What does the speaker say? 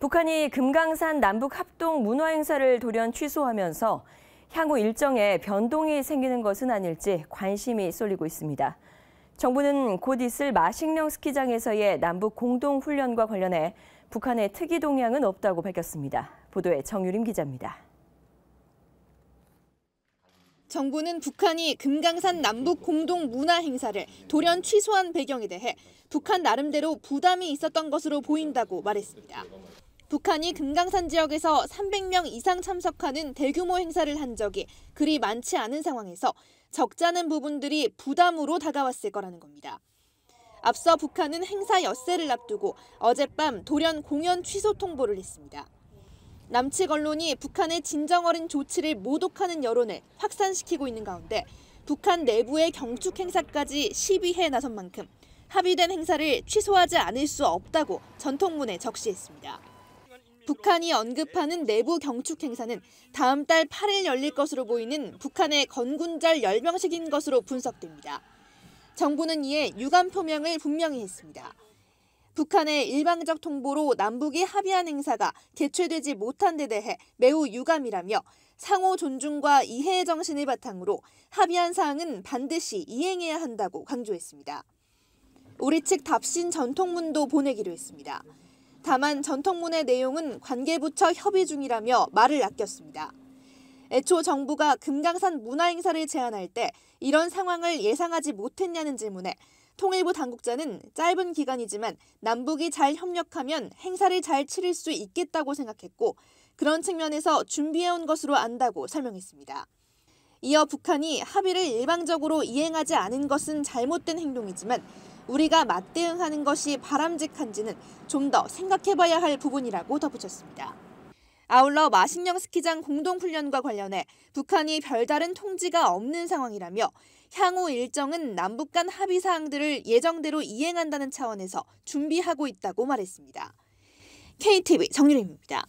북한이 금강산 남북 합동 문화 행사를 돌연 취소하면서 향후 일정에 변동이 생기는 것은 아닐지 관심이 쏠리고 있습니다. 정부는 곧 있을 마식령 스키장에서의 남북 공동훈련과 관련해 북한의 특이 동향은 없다고 밝혔습니다. 보도에 정유림 기자입니다. 정부는 북한이 금강산 남북 공동 문화 행사를 돌연 취소한 배경에 대해 북한 나름대로 부담이 있었던 것으로 보인다고 말했습니다. 북한이 금강산 지역에서 300명 이상 참석하는 대규모 행사를 한 적이 그리 많지 않은 상황에서 적잖은 부분들이 부담으로 다가왔을 거라는 겁니다. 앞서 북한은 행사 엿새를 앞두고 어젯밤 돌연 공연 취소 통보를 했습니다. 남측 언론이 북한의 진정 어린 조치를 모독하는 여론을 확산시키고 있는 가운데 북한 내부의 경축 행사까지 시비해 나선 만큼 합의된 행사를 취소하지 않을 수 없다고 전통문에 적시했습니다. 북한이 언급하는 내부 경축 행사는 다음 달 8일 열릴 것으로 보이는 북한의 건군절 열병식인 것으로 분석됩니다. 정부는 이에 유감 표명을 분명히 했습니다. 북한의 일방적 통보로 남북이 합의한 행사가 개최되지 못한 데 대해 매우 유감이라며 상호 존중과 이해의 정신을 바탕으로 합의한 사항은 반드시 이행해야 한다고 강조했습니다. 우리 측 답신 전통문도 보내기로 했습니다. 다만 전통문의 내용은 관계부처 협의 중이라며 말을 아꼈습니다. 애초 정부가 금강산 문화행사를 제안할 때 이런 상황을 예상하지 못했냐는 질문에 통일부 당국자는 짧은 기간이지만 남북이 잘 협력하면 행사를 잘 치를 수 있겠다고 생각했고 그런 측면에서 준비해온 것으로 안다고 설명했습니다. 이어 북한이 합의를 일방적으로 이행하지 않은 것은 잘못된 행동이지만 우리가 맞대응하는 것이 바람직한지는 좀 더 생각해봐야 할 부분이라고 덧붙였습니다. 아울러 마식령 스키장 공동훈련과 관련해 북한이 별다른 통지가 없는 상황이라며 향후 일정은 남북 간 합의 사항들을 예정대로 이행한다는 차원에서 준비하고 있다고 말했습니다. KTV 정유림입니다.